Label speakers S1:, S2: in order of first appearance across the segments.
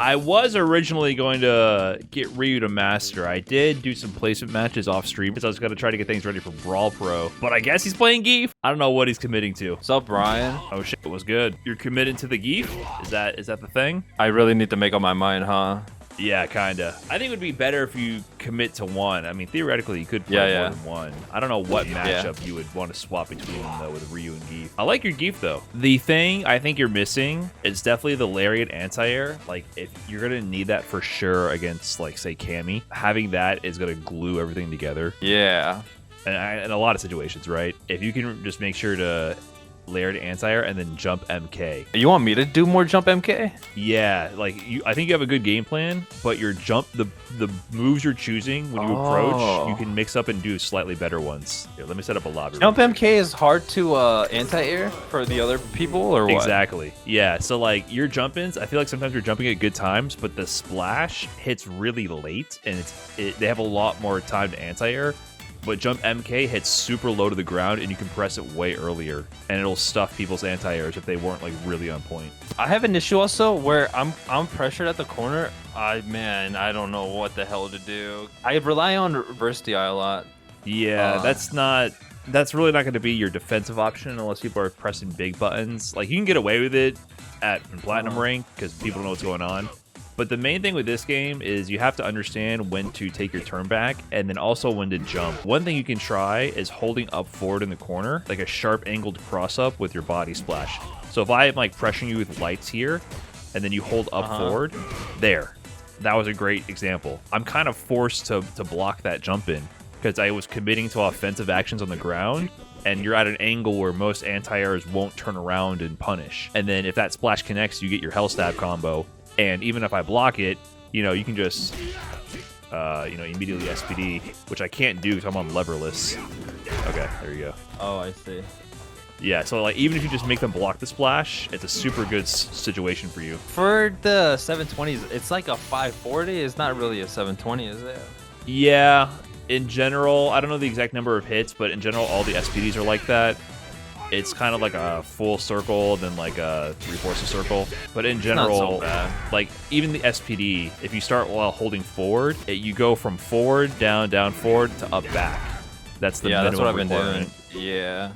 S1: I was originally going to get Ryu to master. I did do some placement matches off stream because I was going to try to get things ready for Brawl Pro. But I guess he's playing Gief. I don't know what he's committing to.
S2: What's up, Brian?
S1: Oh shit, it was good. You're committed to the Gief? Is that the thing?
S2: I really need to make up my mind, huh?
S1: Yeah, kinda. I think it would be better if you commit to one. I mean, theoretically, you could play more than one. I don't know what matchup you would want to swap between them, though, with Ryu and Gief. I like your Gief, though. The thing I think you're missing is definitely the Lariat anti-air. Like, if you're going to need that for sure against, like, say, Cammy, having that is going to glue everything together.
S2: Yeah.
S1: And in a lot of situations, right? If you can just make sure to Lariat anti-air and then jump MK.
S2: You want me to do more jump MK?
S1: Yeah, like I think you have a good game plan, but your jump, the moves you're choosing when you approach, you can mix up and do slightly better ones. Here, let me set up a lobby.
S2: Jump MK is hard to anti-air for the other people, or what?
S1: Exactly. Yeah. So like your jump-ins, I feel like sometimes you're jumping at good times, but the splash hits really late, and they have a lot more time to anti-air. But Jump MK hits super low to the ground, and you can press it way earlier, and it'll stuff people's anti-airs if they weren't like really on point.
S2: I have an issue also where I'm pressured at the corner. I don't know what the hell to do. I rely on reverse DI a lot.
S1: Yeah, that's really not going to be your defensive option unless people are pressing big buttons. Like you can get away with it in Platinum rank because people don't know what's going on. But the main thing with this game is you have to understand when to take your turn back and then also when to jump. One thing you can try is holding up forward in the corner, like a sharp angled cross up with your body splash. So if I am like pressuring you with lights here and then you hold up forward, there. That was a great example. I'm kind of forced to block that jump in because I was committing to offensive actions on the ground. And you're at an angle where most anti-airs won't turn around and punish. And then if that splash connects, you get your Hell Stab combo. And even if I block it, you know, you can just, immediately SPD, which I can't do because I'm on leverless. Okay, there you go.
S2: Oh, I see.
S1: Yeah, so like even if you just make them block the splash, it's a super good situation for you.
S2: For the 720s, it's like a 540. It's not really a 720, is it?
S1: Yeah, in general, I don't know the exact number of hits, but in general, all the SPDs are like that. It's kind of like a full circle, then like a 3/4 circle. But in general, like even the SPD, if you start while holding forward, you go from forward, down, forward to up, back. That's the minimum
S2: that's what I've been
S1: requirement.
S2: doing. Yeah.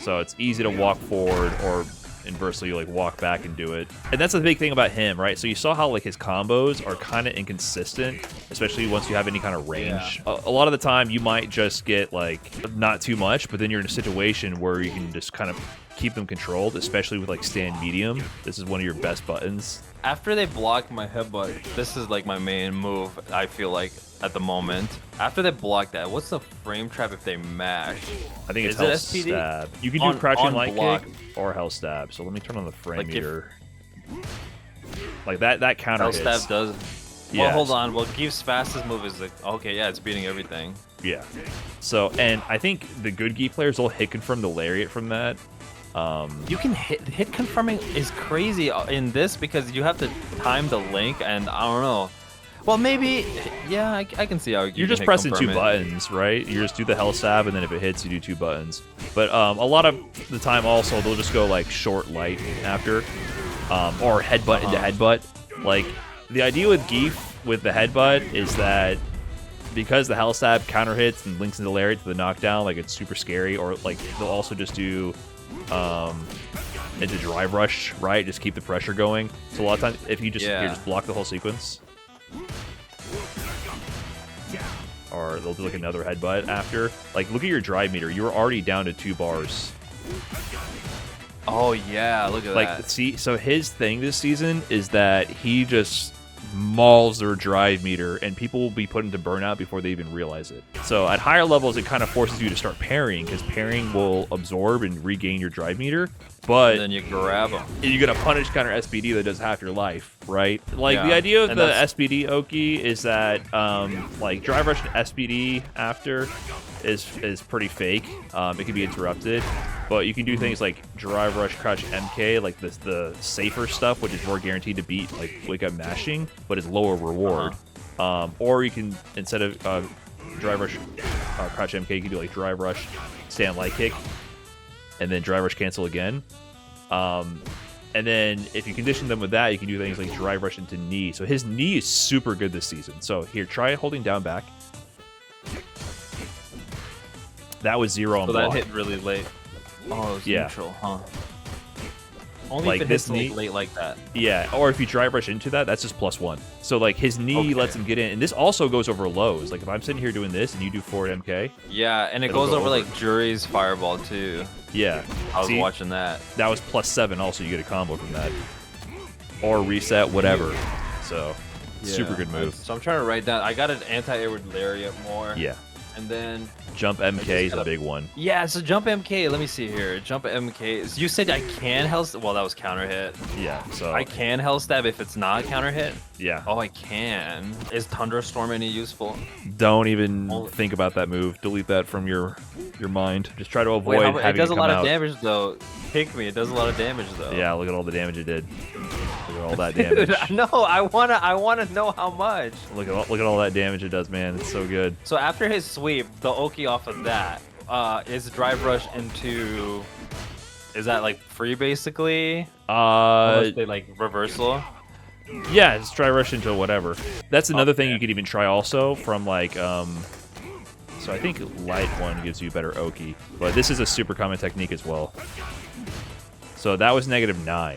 S1: So it's easy to walk forward or inversely you like walk back and do it. And that's the big thing about him, right? So you saw how like his combos are kind of inconsistent, especially once you have any kind of range. Yeah. A lot of the time you might just get like not too much, but then you're in a situation where you can just kind of keep them controlled, especially with like stand medium. This is one of your best buttons.
S2: After they block my headbutt, this is like my main move, I feel like, at the moment. After they block that, what's the frame trap if they mash?
S1: I think it's Hell Stab. You can do crouching light kick or Hell Stab. So let me turn on the frame meter. Like that counter hits.
S2: Hell Stab does. Well, hold on. Well, Gief's fastest move is like, okay, yeah, it's beating everything.
S1: Yeah. So, and I think the good Gief players will hit confirm the Lariat from that.
S2: You can hit confirming is crazy in this because you have to time the link, and I don't know. Well, maybe, yeah, I can see how
S1: you're just pressing two buttons, right? You just do the Hell Stab, and then if it hits, you do two buttons. But a lot of the time, also, they'll just go like short light after, or headbutt into headbutt. Like the idea with Gief with the headbutt is that because the Hell Stab counter hits and links into Lariat to the knockdown, like it's super scary. Or like they'll also just do into drive rush, right? Just keep the pressure going. So a lot of times, if you just just block the whole sequence. Or they'll do like another headbutt after. Like, look at your drive meter. You're already down to 2 bars.
S2: Oh, yeah. Look at that.
S1: Like, see, so his thing this season is that he just mauls their drive meter, and people will be put into burnout before they even realize it. So at higher levels, it kind of forces you to start parrying, because parrying will absorb and regain your drive meter. But
S2: and then you grab them.
S1: You get a punish counter SPD that does half your life, right? Like the idea of the SPD Oki is that like drive rush and SPD after is pretty fake. It can be interrupted, but you can do things like drive rush, crouch MK, like the safer stuff, which is more guaranteed to beat like wake up mashing, but it's lower reward. Or you can, instead of drive rush, crouch MK, you can do like drive rush, stand light kick, and then drive rush cancel again. And then if you condition them with that, you can do things like drive rush into knee. So his knee is super good this season. So here, try holding down back. That was 0 on
S2: So
S1: block.
S2: that hit really late. Oh, it was neutral, huh? Only
S1: Like
S2: if it
S1: this
S2: hits
S1: knee,
S2: late like that.
S1: Yeah, or if you drive rush into that, that's just +1. So like his knee lets him get in, and this also goes over lows. Like if I'm sitting here doing this and you do forward MK.
S2: Yeah, and it
S1: it'll
S2: goes
S1: go
S2: over
S1: over.
S2: like Jury's fireball too.
S1: Yeah,
S2: I was
S1: See?
S2: watching that.
S1: That was +7. Also, you get a combo from that, or reset, whatever. So super good move.
S2: So I'm trying to write down. I got an anti-airward lariat more.
S1: Yeah,
S2: And then
S1: jump MK is a big one.
S2: yeah, so jump MK. Let me see here. Jump MK. So you said I can hell. Well, that was counter hit.
S1: Yeah, so
S2: I can hell stab if it's not counter hit.
S1: yeah.
S2: Oh, I can. Is Thunderstorm any useful?
S1: Don't even think about that move. Delete that from your mind. Just try to avoid
S2: Wait,
S1: having
S2: it does a
S1: come
S2: lot
S1: out.
S2: of damage though. Pick me. It does a lot of damage though.
S1: Yeah, look at all the damage it did. Look at all that damage.
S2: No, I wanna know how much.
S1: look at all that damage it does, man. It's so good.
S2: So after his sweep, the Oki off of that is drive rush into. Is that like free basically? Unless they like reversal.
S1: Yeah, just try rush into whatever. That's another thing you could even try also from like so I think light one gives you better Oki, but this is a super common technique as well. So that was -9.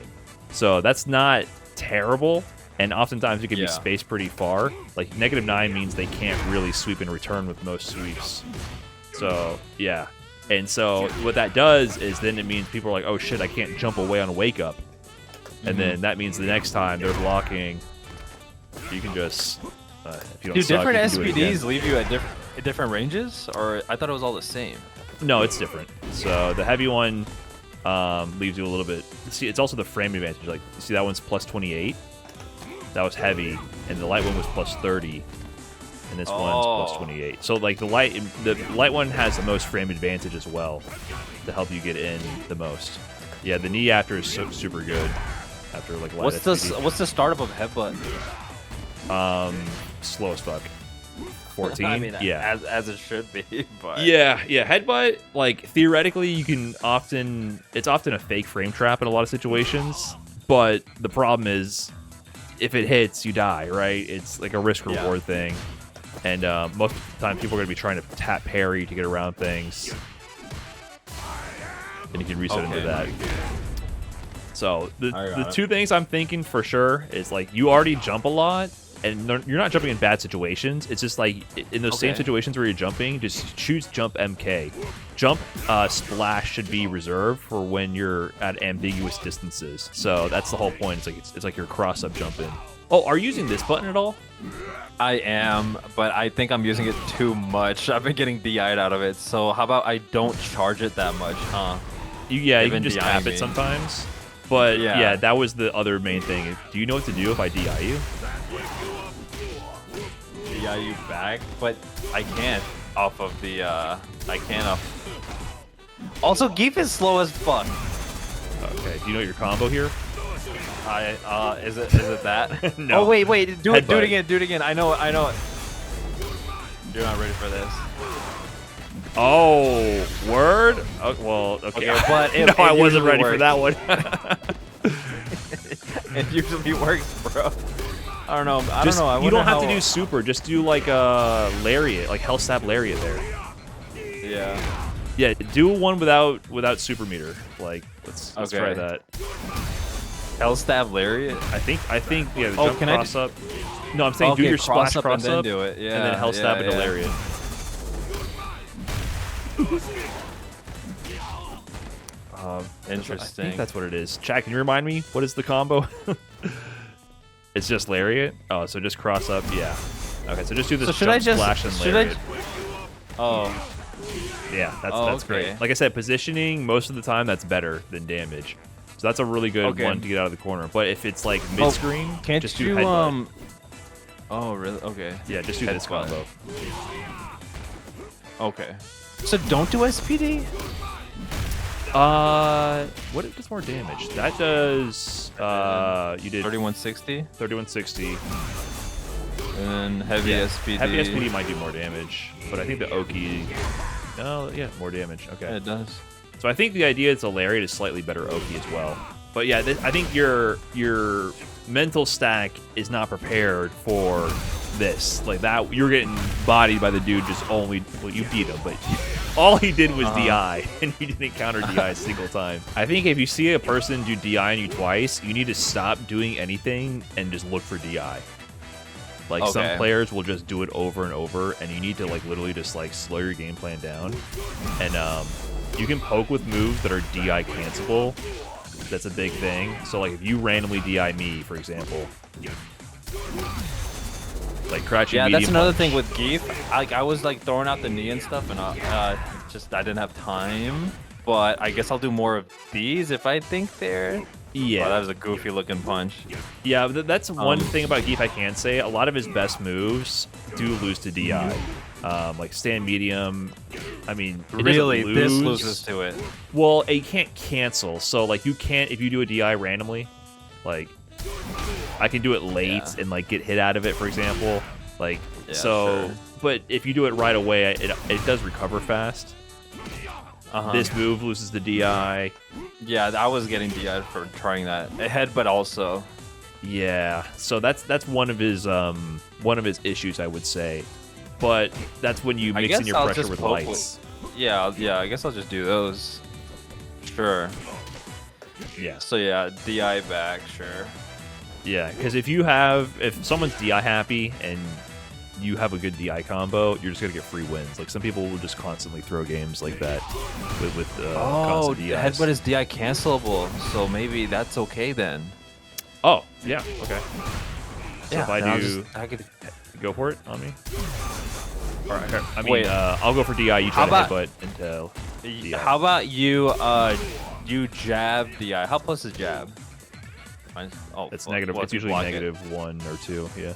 S1: So that's not terrible, and oftentimes it can be spaced pretty far. Like -9 means they can't really sweep in return with most sweeps. So yeah. And so what that does is then it means people are like, oh shit, I can't jump away on a wake up. And then that means the next time they're blocking, you can just if you don't
S2: Do
S1: suck,
S2: different
S1: you can do it again.
S2: SPDs leave you at different ranges, or I thought it was all the same?
S1: No, it's different. So the heavy one leaves you a little bit. See, it's also the frame advantage. Like, see, that one's +28. That was heavy, and the light one was +30, and this one's +28. So like the light one has the most frame advantage as well to help you get in the most. Yeah, the knee after is super good. After like light SPD.
S2: What's the startup of headbutt?
S1: Slow as fuck. 14.
S2: I mean,
S1: yeah,
S2: as it should be. But
S1: yeah. Headbutt, like theoretically, you can it's often a fake frame trap in a lot of situations. But the problem is, if it hits, you die. Right? It's like a risk reward thing, and most of the time, people are gonna be trying to tap parry to get around things, and you can reset into that. So the two things I'm thinking for sure is like you already jump a lot. And you're not jumping in bad situations. It's just like in those same situations where you're jumping, just choose jump MK. Jump splash should be reserved for when you're at ambiguous distances. So that's the whole point. It's like your cross up jumping. Oh, are you using this button at all?
S2: I am, but I think I'm using it too much. I've been getting DI'd out of it. So how about I don't charge it that much, huh?
S1: You can just tap it sometimes. But yeah, that was the other main thing. Do you know what to do if I DI you?
S2: DI you back, but I can't off of the I can't off. Also, Gief is slow as fuck.
S1: Okay, do you know your combo here?
S2: Is it that?
S1: No.
S2: Oh wait, do it
S1: Headbutt.
S2: again. I know it. You're not ready for this.
S1: Oh, word? Oh, well, okay.
S2: But
S1: no, I wasn't ready for that one.
S2: It usually works, bro. I don't know.
S1: You don't have to do super. Just do like a lariat, like hell stab lariat there.
S2: Yeah.
S1: Yeah, do one without super meter. Like let's try that.
S2: Hell stab lariat.
S1: I think yeah. The jump
S2: can
S1: cross up. No, I'm saying do your splash cross
S2: and then
S1: up,
S2: do it. Yeah.
S1: and then hell stab into lariat.
S2: Interesting.
S1: I think that's what it is. Chad, can you remind me what is the combo? It's just lariat. Oh, so just cross up. Yeah. Okay, so just do this jump splash and lariat. Yeah, that's great. Like I said, positioning most of the time that's better than damage. So that's a really good one to get out of the corner. But if it's like mid screen, just do headbutt.
S2: Oh really? Okay.
S1: Yeah, just do this combo.
S2: Okay. So don't do SPD.
S1: What does more damage? That does you did
S2: 3160.
S1: 3160.
S2: And then heavy SPD.
S1: Heavy SPD might do more damage, but I think the Oki. Oh yeah, more damage. Okay.
S2: Yeah, it does.
S1: So I think the idea is a lariat is slightly better Oki as well. But yeah, I think your mental stack is not prepared for this. Like that, you're getting bodied by the dude. Just only, well, you beat him, but all he did was DI, and he didn't counter DI a single time. I think if you see a person do DI on you twice, you need to stop doing anything and just look for DI. Like some players will just do it over and over, and you need to like literally just like slow your game plan down. And you can poke with moves that are DI cancelable. That's a big thing. So like if you randomly DI me, for example, like crouching.
S2: Yeah, that's another thing
S1: punch.
S2: with Gief. Like I was like throwing out the knee and stuff, and I didn't have time. But I guess I'll do more of these if I think they're.
S1: Yeah,
S2: wow, that was a goofy looking punch.
S1: Yeah, that's one thing about Gief I can say. A lot of his best moves do lose to DI. Like stand medium. I mean,
S2: really, this loses to it.
S1: Well, it can't cancel. So like you can't if you do a DI randomly. Like I can do it late and like get hit out of it, for example. Like
S2: sure.
S1: But if you do it right away, it does recover fast. This move loses the DI.
S2: Yeah, I was getting DI for trying that. A headbutt also.
S1: Yeah, so that's one of his issues, I would say. But that's when you mix in your pressure with lights.
S2: Yeah, I guess I'll just do those. Sure.
S1: Yeah.
S2: So yeah, DI back, sure.
S1: Yeah, because if someone's DI happy and you have a good DI combo, you're just gonna get free wins. Like some people will just constantly throw games like that with constant DIs.
S2: Headbutt is DI cancelable, so maybe that's okay then.
S1: Oh yeah, okay. So
S2: Yeah,
S1: if I could go for it on me. All right, okay. I mean,
S2: Wait.
S1: I'll go for DI. You try to headbutt into DI.
S2: How about you jab DI? How plus is jab? Oh,
S1: It's negative. It's usually -1 or 2. Yeah.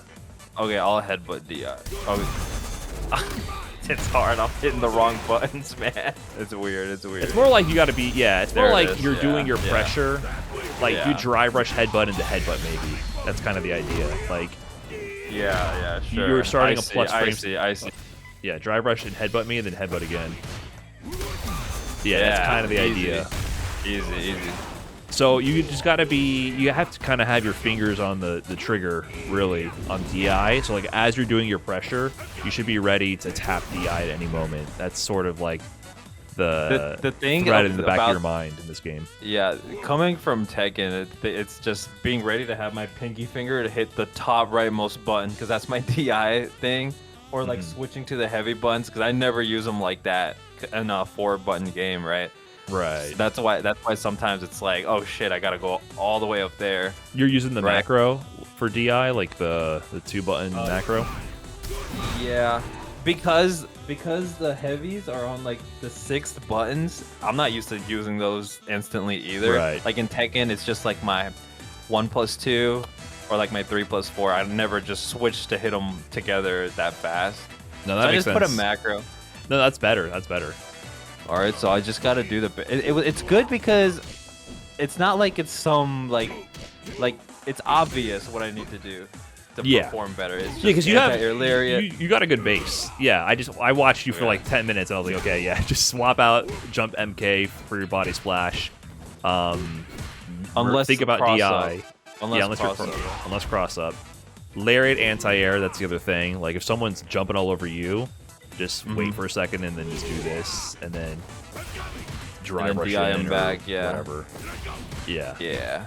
S2: Okay, I'll headbutt DI. Oh. It's hard. I'm hitting the wrong buttons, man. It's weird.
S1: It's more like you got to be. Yeah, it's more
S2: There it
S1: like
S2: is,
S1: you're doing your pressure. Like you drive rush headbutt into headbutt. Maybe that's kind of the idea. Like.
S2: Yeah, sure.
S1: You're starting a plus frame.
S2: I see.
S1: Yeah, drive rush and headbutt me, and then headbutt again. Yeah, that's kind of the idea.
S2: Easy.
S1: So you just gotta you have to kind of have your fingers on the trigger, really, on DI. So like as you're doing your pressure, you should be ready to tap DI at any moment. That's sort of like the
S2: thing
S1: thread in the back of your mind in this game.
S2: Yeah, coming from Tekken, it's just being ready to have my pinky finger to hit the top rightmost button because that's my DI thing, or like switching to the heavy buttons because I never use them like that in a 4-button game, right?
S1: Right.
S2: So that's why sometimes it's like, oh shit, I gotta go all the way up there.
S1: You're using the macro for DI, like the 2-button macro.
S2: Yeah, because the heavies are on like the 6th buttons. I'm not used to using those instantly either.
S1: Right.
S2: Like in Tekken, it's just like my 1+2 or like my 3+4. I never just switch to hit them together that fast.
S1: No, that makes sense.
S2: I just put a macro.
S1: No, that's better. That's better.
S2: All right, so I just gotta do it's good because it's not like it's some like it's obvious what I need to do to perform better. It's just
S1: because you got a good base. Yeah, I watched you for like 10 minutes and I was like, okay, yeah, just swap out jump MK for your body splash.
S2: Unless
S1: think about DI.
S2: Unless
S1: cross up. Lariat anti-air, that's the other thing. Like if someone's jumping all over you, just wait for a second and then just do this and then drive rush in
S2: back,
S1: whatever. Yeah.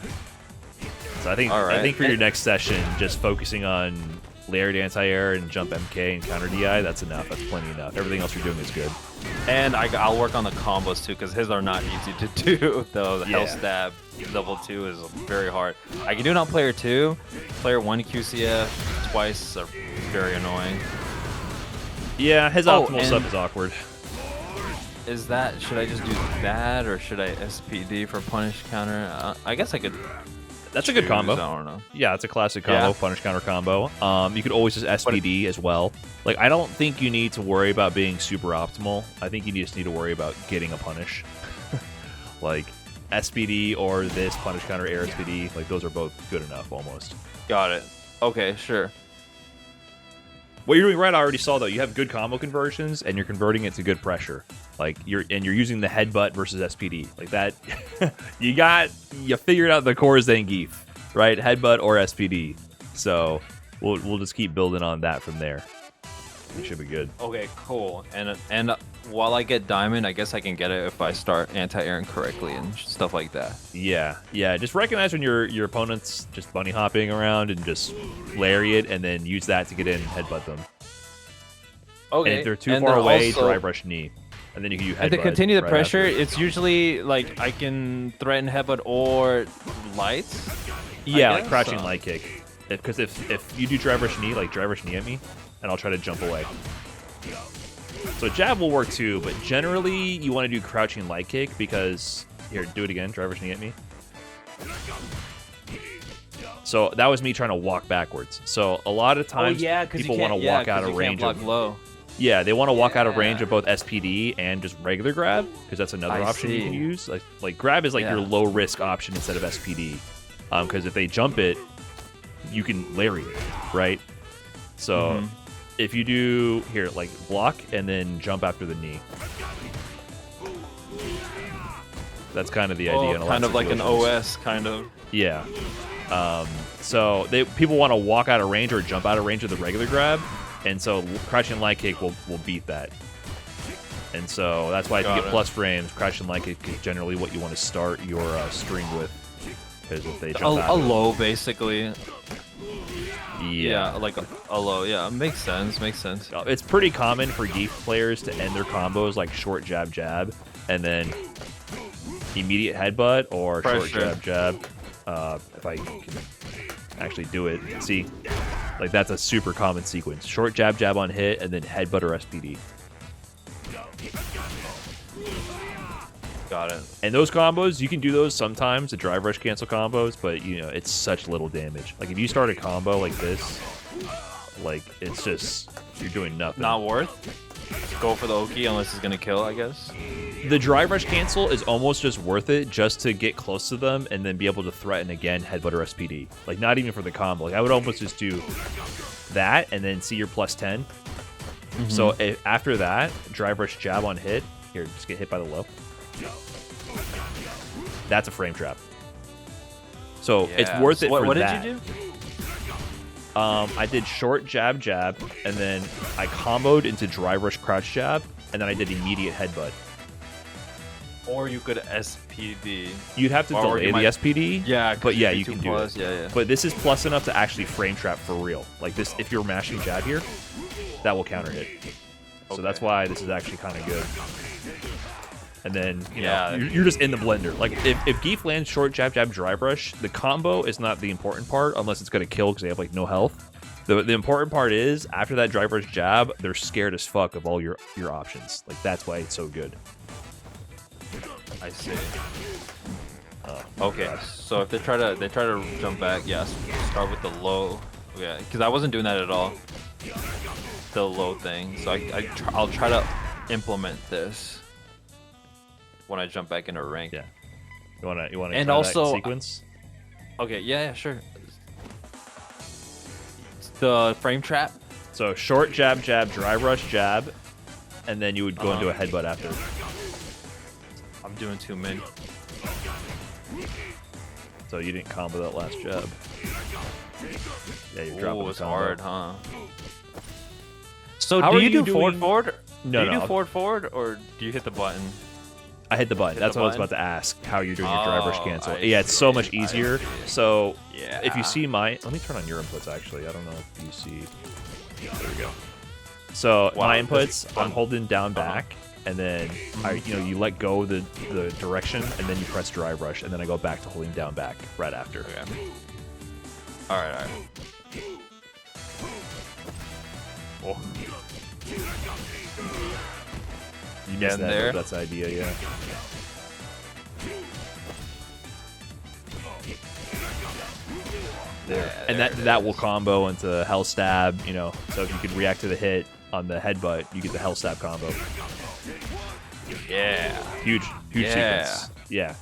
S1: So I think for your next session, just focusing on Lariat anti-air and jump MK and counter DI, that's enough. That's plenty enough. Everything else you're doing is good.
S2: And I'll work on the combos too because his are not easy to do. Though the Hell Stab level 2 is very hard. I can do it on player 2. Player 1 QCF twice are very annoying.
S1: Yeah, his optimal stuff is awkward.
S2: Should I just do that or should I SPD for punish counter? I guess I could.
S1: That's a good combo.
S2: I don't know.
S1: Yeah, it's a classic combo, punish counter combo. You could always just SPD as well. Like, I don't think you need to worry about being super optimal. I think you just need to worry about getting a punish. Like, SPD or this punish counter air SPD, like those are both good enough almost.
S2: Got it. Okay, sure.
S1: What you're doing right, I already saw though. You have good combo conversions, and you're converting it to good pressure. Like you're using the headbutt versus SPD like that. you figured out the core Zangief, right? Headbutt or SPD. So we'll just keep building on that from there. It should be good.
S2: Okay, cool. And while I get diamond, I guess I can get it if I start anti-airing correctly and stuff like that.
S1: Yeah. Just recognize when your opponent's just bunny hopping around and just lariat, and then use that to get in and headbutt them.
S2: Okay.
S1: And if they're too far away, dry brush knee, and then you can use headbutt.
S2: And to continue the
S1: right
S2: pressure,
S1: after.
S2: it's usually like I can threaten headbutt or light.
S1: Yeah, like crouching light kick. Because if you do dry brush knee, like dry brush knee at me, and I'll try to jump away. So jab will work too, but generally you want to do crouching light kick because here, do it again. Dry brush knee at me. So that was me trying to walk backwards. So a lot of times people want to walk out of range of
S2: low.
S1: Yeah, they want to walk out of range of both SPD and just regular grab because that's another
S2: I
S1: option you
S2: see.
S1: can use. Like grab is like your low risk option instead of SPD. Because if they jump it, you can lariat, right? So if you do here, like block and then jump after the knee. That's kind of the idea. In a lot
S2: kind of like an
S1: situations.
S2: OS, kind of.
S1: Yeah. So people want to walk out of range or jump out of range of the regular grab, and so crouching light kick will beat that. And so that's why if you get plus frames, crouching light kick is generally what you want to start your string with. Because if they jump out
S2: a low, basically.
S1: Yeah,
S2: like a low. Yeah, makes sense. Makes sense.
S1: It's pretty common for Gief players to end their combos like short jab jab, and then immediate headbutt or short jab jab. If I can actually do it, see, like that's a super common sequence: short jab jab on hit, and then headbutt or SPD.
S2: Got it.
S1: And those combos, you can do those sometimes, the drive rush cancel combos, but you know, it's such little damage. Like if you start a combo like this, like it's just, you're doing nothing.
S2: Not worth? Go for the Oki unless it's gonna kill, I guess.
S1: The drive rush cancel is almost just worth it just to get close to them and then be able to threaten again headbutt or SPD. Like not even for the combo. Like I would almost just do that and then see your plus 10. So after that, drive rush jab on hit. Here, just get hit by the low. That's a frame trap. So it's worth it for that.
S2: What did you do?
S1: I did short jab jab, and then I comboed into drive rush crouch jab, and then I did immediate headbutt.
S2: Or you could SPD.
S1: You'd have to delay the SPD.
S2: Yeah,
S1: but yeah, you can do it.
S2: Yeah.
S1: But this is plus enough to actually frame trap for real. Like this, if you're mashing jab here, that will counter hit. So that's why this is actually kind of good. And then, you know, you're just in the blender. Like, if Gief lands short jab, jab, drive rush, the combo is not the important part unless it's going to kill because they have, like, no health. The important part is, after that drive rush jab, they're scared as fuck of all your options. Like, that's why it's so good.
S2: I see. Okay, so if they try to jump back, start with the low. Yeah, because I wasn't doing that at all. The low thing. So I'll try to implement this when I jump back into rank.
S1: Yeah. You wanna
S2: and
S1: try
S2: also
S1: that sequence?
S2: Okay, yeah, sure. The frame trap.
S1: So short jab jab, drive rush jab, and then you would go into a headbutt after.
S2: I'm doing too many.
S1: So you didn't combo that last jab. Yeah, you're dropping.
S2: It's hard, huh? So
S1: How
S2: do
S1: are
S2: you do
S1: doing...
S2: forward?
S1: No,
S2: do you do forward, or do you hit the button?
S1: I hit the button. That's what I was about to ask. How you're doing your drive rush cancel? Yeah, it's so much easier. So if you see my, let me turn on your inputs. Actually, I don't know if you see. There we go. So my inputs, I'm holding down back, and then you let go of the direction, and then you press drive rush, and then I go back to holding down back right after.
S2: Okay. All right.
S1: Oh. You missed that.
S2: There.
S1: That's the idea, yeah. There. And that will combo into Hell Stab, you know. So if you can react to the hit on the headbutt, you get the Hell Stab combo.
S2: Yeah.
S1: Huge sequence. Yeah.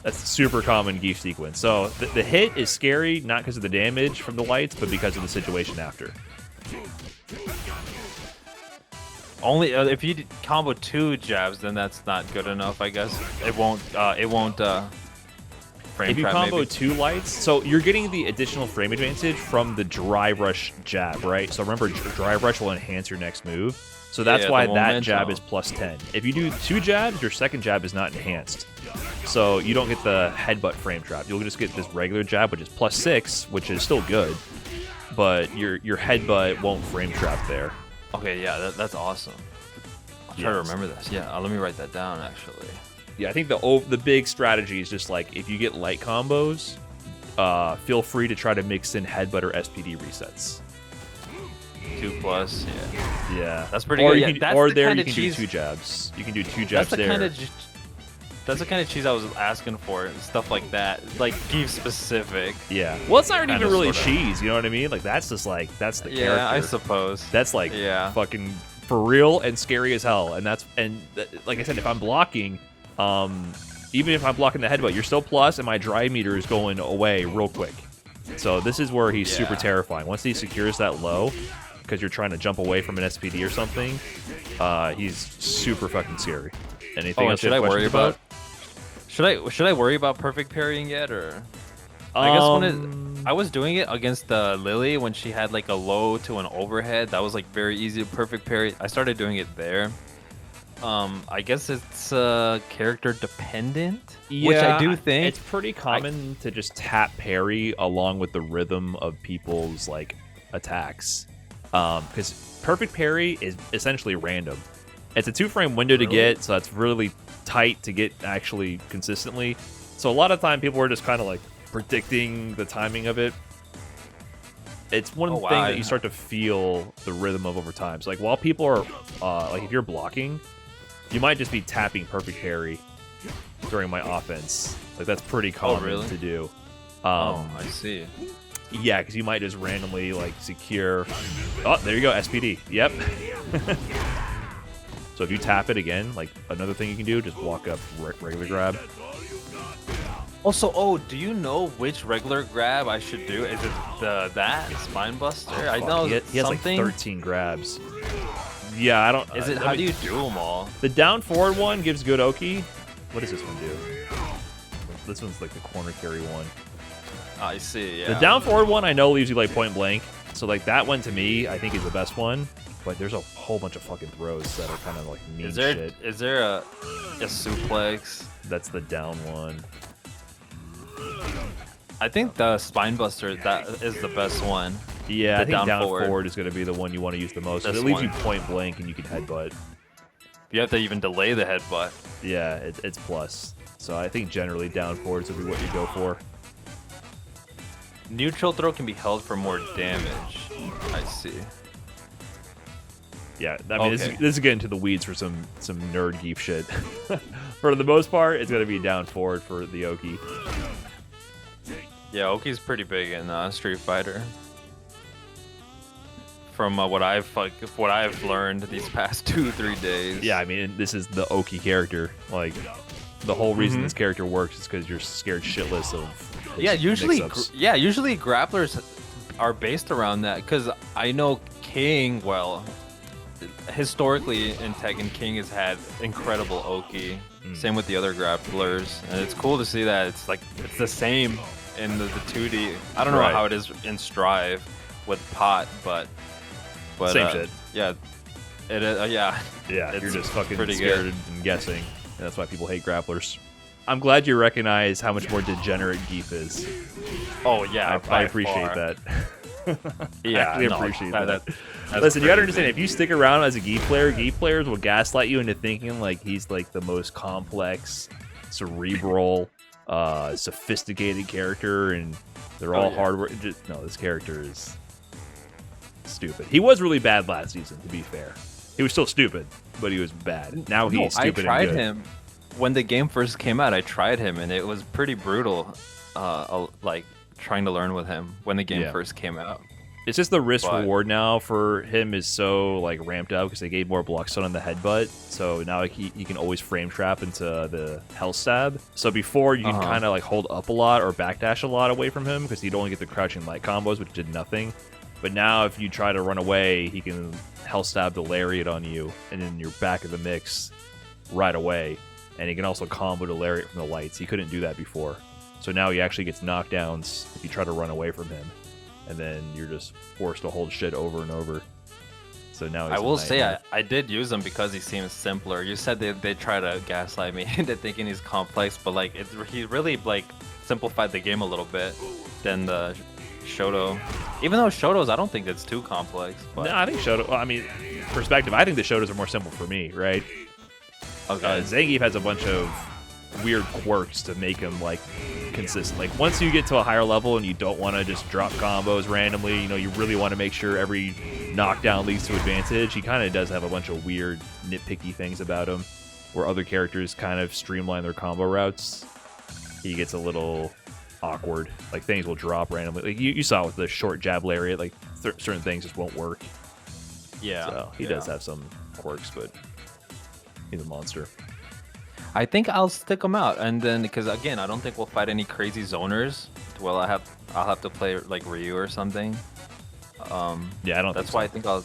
S1: That's a super common Gief sequence. So the hit is scary, not because of the damage from the lights, but because of the situation after.
S2: Only if you combo 2 jabs, then that's not good enough, I guess. It won't. Frame
S1: If you
S2: trap,
S1: combo
S2: maybe.
S1: 2 lights, so you're getting the additional frame advantage from the dry rush jab, right? So remember, dry rush will enhance your next move. So that's
S2: Yeah,
S1: why
S2: the
S1: that
S2: momentum.
S1: jab is plus 10. If you do 2 jabs, your second jab is not enhanced. So you don't get the headbutt frame trap. You'll just get this regular jab, which is plus 6, which is still good. But your headbutt won't frame trap there.
S2: Okay, yeah, that's awesome. I'll try to
S1: Yes.
S2: remember this. Yeah, let me write that down, actually.
S1: Yeah, I think the big strategy is just like if you get light combos, feel free to try to mix in headbutt or SPD resets.
S2: 2+, yeah.
S1: Yeah,
S2: That's pretty
S1: or
S2: good.
S1: You
S2: Yeah,
S1: can,
S2: that's
S1: or
S2: the
S1: there
S2: kinda
S1: you can
S2: cheese-
S1: do 2 jabs. You can do 2
S2: That's
S1: jabs
S2: the
S1: there.
S2: kind of that's the kind of cheese I was asking for, stuff like that, like Gief specific.
S1: Yeah. Well, it's not even
S2: Kinda,
S1: really
S2: sorta.
S1: cheese. You know what I mean? Like that's just like that's the character.
S2: Yeah, I suppose.
S1: That's like
S2: Yeah.
S1: fucking for real and scary as hell. And like I said, if I'm blocking, even if I'm blocking the headbutt, you're still plus, and my drive meter is going away real quick. So this is where he's super
S2: Yeah.
S1: terrifying. Once he secures that low, because you're trying to jump away from an SPD or something, he's super fucking scary. Anything else you
S2: should
S1: have
S2: I worry
S1: questions
S2: about? Should I worry about perfect parrying yet, or? I guess I was doing it against Lily when she had like a low to an overhead. That was like very easy to perfect parry. I started doing it there. I guess it's character dependent, which I do think
S1: it's pretty common to just tap parry along with the rhythm of people's like attacks, because perfect parry is essentially random. It's a 2-frame window to get, so that's really tight to get actually consistently. So a lot of time people are just kind of like predicting the timing of it. It's one thing that you start to feel the rhythm of over time. So like while people are like if you're blocking, you might just be tapping perfect parry during my offense. Like that's pretty common to do.
S2: I see.
S1: Yeah, because you might just randomly like secure. Oh, there you go, SPD. Yep. So if you tap it again, like another thing you can do, just walk up regular grab.
S2: Also, do you know which regular grab I should do? Is it that Spine Buster?
S1: Oh,
S2: I
S1: fuck.
S2: know
S1: he has like
S2: something.
S1: 13 grabs. Yeah, I don't.
S2: Is it? How do you do them all?
S1: The down forward one gives good Oki. What does this one do? This one's like the corner carry one.
S2: I see. Yeah.
S1: The down forward one I know leaves you like point blank. So like that one to me I think is the best one. But there's a whole bunch of fucking throws that are kind of like mean shit.
S2: Is there a suplex?
S1: That's the down one.
S2: I think the Spine Buster that is the best one.
S1: Yeah,
S2: The
S1: I think down
S2: forward.
S1: forward is going to be the one you want to use the most. 'Cause
S2: This
S1: it leaves
S2: one.
S1: you point blank and you can headbutt.
S2: You have to even delay the headbutt.
S1: Yeah, it's plus. So I think generally down forwards would be what you go for.
S2: Neutral throw can be held for more damage. I see.
S1: Yeah, I mean,
S2: Okay.
S1: this is getting to the weeds for some nerd Gief shit. For the most part, it's going to be down forward for the Oki.
S2: Yeah, Oki's pretty big in Street Fighter. From what I've learned these past 2-3 days.
S1: Yeah, I mean, this is the Oki character. Like, the whole reason this character works is because you're scared shitless of his
S2: Yeah, usually
S1: mix-ups.
S2: usually grapplers are based around that, because I know King, well, historically in Tekken, King has had incredible Oki. Same with the other grapplers, and it's cool to see that it's the same in the 2D. I don't know
S1: Right.
S2: how it is in Strive with Pot, but
S1: Same shit.
S2: Yeah, it is. Yeah,
S1: Yeah,
S2: it's
S1: you're just fucking
S2: pretty
S1: scared
S2: good.
S1: and guessing. And that's why people hate grapplers. I'm glad you recognize how much more degenerate Gief is.
S2: Oh yeah,
S1: I
S2: by
S1: appreciate
S2: far.
S1: that.
S2: Yeah,
S1: I actually
S2: no,
S1: appreciate that.
S2: that's
S1: Listen, you gotta
S2: crazy.
S1: understand, if you stick around as a Gief players will gaslight you into thinking like he's like the most complex, cerebral, sophisticated character, and they're all hardware. No, this character is stupid. He was really bad last season, to be fair. He was still stupid, but he was bad. Now he's stupid
S2: I tried
S1: and good.
S2: him when the game first came out. I tried him, and it was pretty brutal. Like trying to learn with him when the game first came out.
S1: It's just the risk
S2: But-
S1: reward now for him is so like ramped up because they gave more block stun on the headbutt. So now he can always frame trap into the health stab. So before you can kind of like hold up a lot or backdash a lot away from him because he'd only get the crouching light combos, which did nothing. But now if you try to run away, he can Hell Stab the Lariat on you, and then you're back in the mix right away. And he can also combo the Lariat from the lights. He couldn't do that before. So now he actually gets knockdowns if you try to run away from him. And then you're just forced to hold shit over and over. So now he's
S2: I will say I did use him because he seems simpler. You said they try to gaslight me into thinking he's complex, but like he really like simplified the game a little bit than the Shoto. Even though Shoto's, I don't think it's too complex. But
S1: no, I think Shoto. Well, I mean, perspective. I think the Shotos are more simple for me, right?
S2: Okay.
S1: Zangief has a bunch of weird quirks to make him like consistent. Like once you get to a higher level and you don't want to just drop combos randomly, you know, you really want to make sure every knockdown leads to advantage. He kind of does have a bunch of weird nitpicky things about him, where other characters kind of streamline their combo routes. He gets a little awkward. Like things will drop randomly. Like you saw with the short jab lariat, like certain things just won't work.
S2: Yeah.
S1: So he does have some quirks, but he's a monster.
S2: I think I'll stick him out, and then because again, I don't think we'll fight any crazy zoners. Well, I'll have to play like Ryu or something.
S1: Yeah, I don't.
S2: That's why I think I'll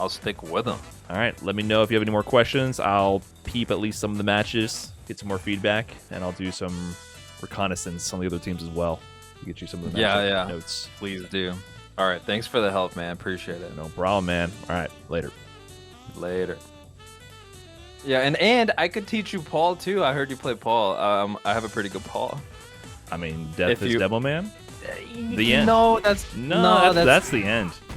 S2: stick with him.
S1: All right, let me know if you have any more questions. I'll peep at least some of the matches, get some more feedback, and I'll do some reconnaissance on the other teams as well. Get you some of the matchup notes.
S2: Please do. All right, thanks for the help, man. Appreciate it.
S1: No problem, man. All right, later.
S2: Later. Yeah, and I could teach you Paul too. I heard you play Paul. I have a pretty good Paul.
S1: I mean, Death is Demo Man.
S2: The end. No, that's
S1: the end.